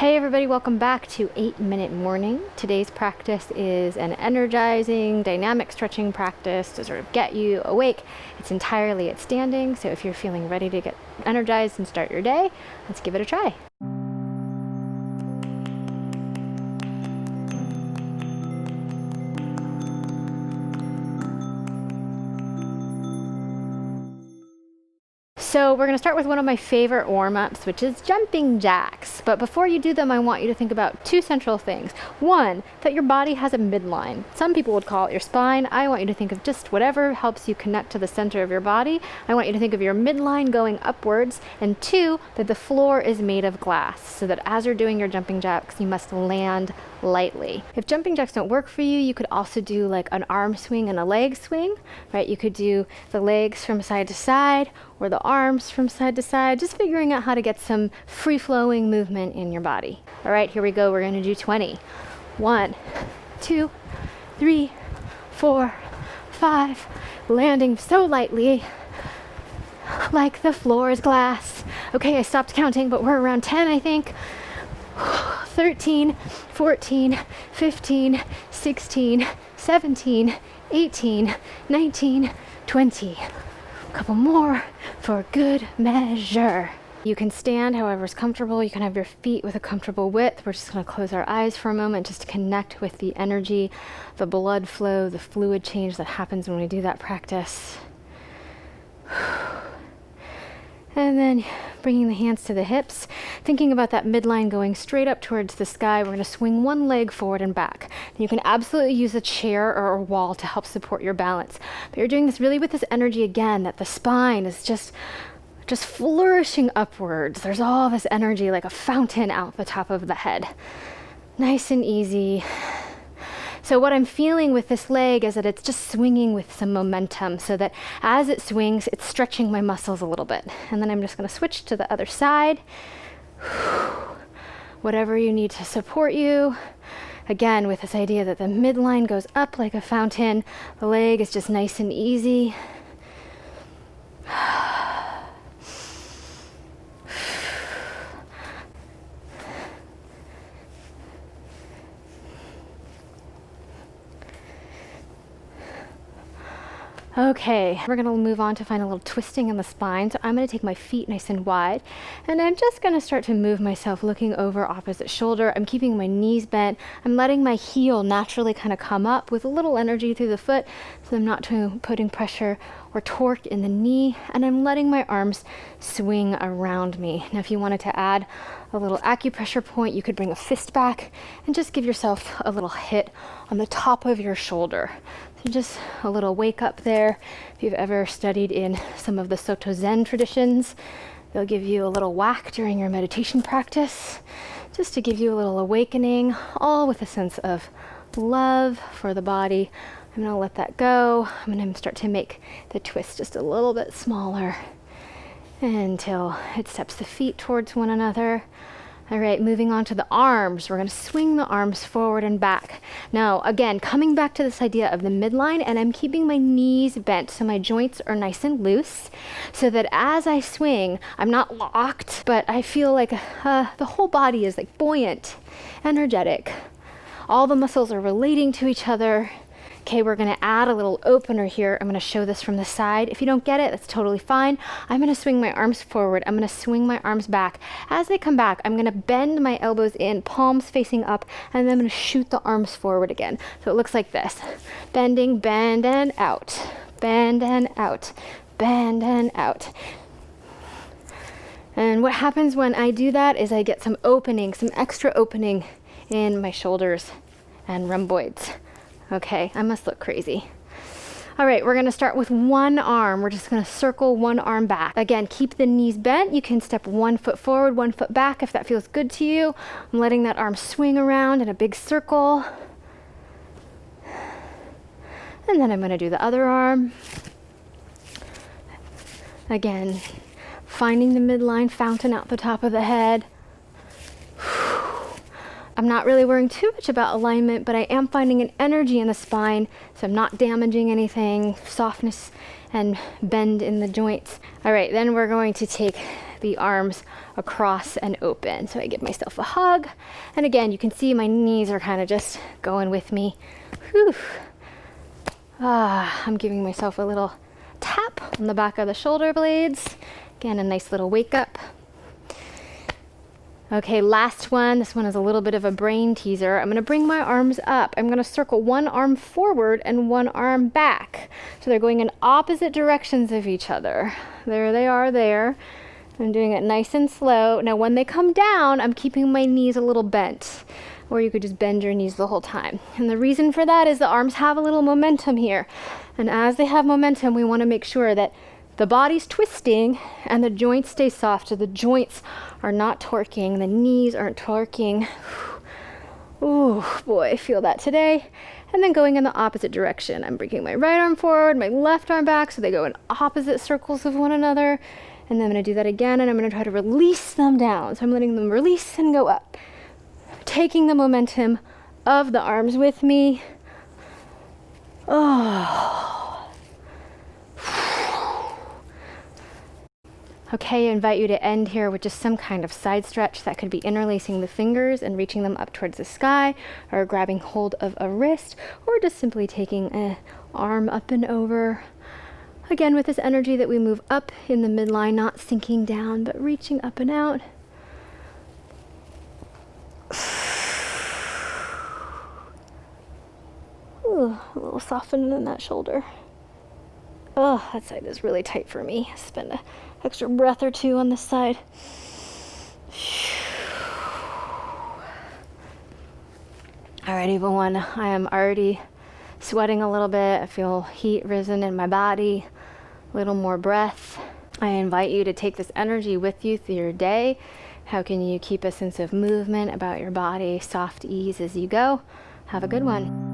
Hey everybody, welcome back to 8-Minute Morning. Today's practice is an energizing, dynamic stretching practice to sort of get you awake. It's entirely at standing, so if you're feeling ready to get energized and start your day, let's give it a try. So we're going to start with one of my favorite warm-ups, which is jumping jacks. But before you do them, I want you to think about two central things. One, that your body has a midline. Some people would call it your spine. I want you to think of just whatever helps you connect to the center of your body. I want you to think of your midline going upwards. And two, that the floor is made of glass, so that as you're doing your jumping jacks, you must land lightly. If jumping jacks don't work for you, you could also do like an arm swing and a leg swing, right? You could do the legs from side to side or the arms from side to side, just figuring out how to get some free-flowing movement in your body. All right, here we go. We're going to do 20. 1, 2, 3, 4, 5. Landing so lightly, like the floor is glass. Okay, I stopped counting, but we're around 10, I think. 13, 14, 15, 16, 17, 18, 19, 20. A couple more for good measure. You can stand however is comfortable. You can have your feet with a comfortable width. We're just going to close our eyes for a moment just to connect with the energy, the blood flow, the fluid change that happens when we do that practice. And then bringing the hands to the hips, thinking about that midline going straight up towards the sky. We're going to swing one leg forward and back. You can absolutely use a chair or a wall to help support your balance. But you're doing this really with this energy again, that the spine is just flourishing upwards. There's all this energy like a fountain out the top of the head. Nice and easy. So what I'm feeling with this leg is that it's just swinging with some momentum, so that as it swings, it's stretching my muscles a little bit. And then I'm just going to switch to the other side. Whatever you need to support you. Again, with this idea that the midline goes up like a fountain, the leg is just nice and easy. Okay, we're going to move on to find a little twisting in the spine. So I'm going to take my feet nice and wide, and I'm just going to start to move myself looking over opposite shoulder. I'm keeping my knees bent. I'm letting my heel naturally kind of come up with a little energy through the foot, so I'm not putting pressure or torque in the knee, and I'm letting my arms swing around me. Now, if you wanted to add a little acupressure point, you could bring a fist back and just give yourself a little hit on the top of your shoulder. So just a little wake up there. If you've ever studied in some of the Soto Zen traditions, they'll give you a little whack during your meditation practice, just to give you a little awakening, all with a sense of love for the body. I'm going to let that go. I'm going to start to make the twist just a little bit smaller until it steps the feet towards one another. All right, moving on to the arms. We're going to swing the arms forward and back. Now, again, coming back to this idea of the midline, and I'm keeping my knees bent so my joints are nice and loose, so that as I swing, I'm not locked, but I feel like the whole body is like buoyant, energetic. All the muscles are relating to each other. Okay, we're going to add a little opener here. I'm going to show this from the side. If you don't get it, that's totally fine. I'm going to swing my arms forward. I'm going to swing my arms back. As they come back, I'm going to bend my elbows in, palms facing up, and then I'm going to shoot the arms forward again. So it looks like this. Bending, bend, and out. Bend and out. Bend and out. And what happens when I do that is I get some opening, some extra opening in my shoulders and rhomboids. Okay, I must look crazy. All right, we're going to start with one arm. We're just going to circle one arm back. Again, keep the knees bent. You can step 1 foot forward, 1 foot back if that feels good to you. I'm letting that arm swing around in a big circle. And then I'm going to do the other arm. Again, finding the midline fountain out the top of the head. I'm not really worrying too much about alignment, but I am finding an energy in the spine, so I'm not damaging anything, softness and bend in the joints. All right, then we're going to take the arms across and open. So I give myself a hug. And again, you can see my knees are kind of just going with me. Whew. I'm giving myself a little tap on the back of the shoulder blades. Again, a nice little wake up. Okay, last one. This one is a little bit of a brain teaser. I'm going to bring my arms up. I'm going to circle one arm forward and one arm back. So they're going in opposite directions of each other. There they are there. I'm doing it nice and slow. Now when they come down, I'm keeping my knees a little bent. Or you could just bend your knees the whole time. And the reason for that is the arms have a little momentum here. And as they have momentum, we want to make sure that the body's twisting and the joints stay soft, so the joints are not torquing, the knees aren't torquing. Ooh, boy, I feel that today. And then going in the opposite direction. I'm bringing my right arm forward, my left arm back, so they go in opposite circles of one another. And then I'm going to do that again, and I'm going to try to release them down. So I'm letting them release and go up. Taking the momentum of the arms with me. Oh. Okay, I invite you to end here with just some kind of side stretch. That could be interlacing the fingers and reaching them up towards the sky, or grabbing hold of a wrist, or just simply taking an arm up and over. Again, with this energy that we move up in the midline, not sinking down, but reaching up and out. Ooh, a little softening in that shoulder. Oh, that side is really tight for me. Spend an extra breath or two on this side. All right, everyone, I am already sweating a little bit. I feel heat risen in my body, a little more breath. I invite you to take this energy with you through your day. How can you keep a sense of movement about your body, soft ease as you go? Have a good one.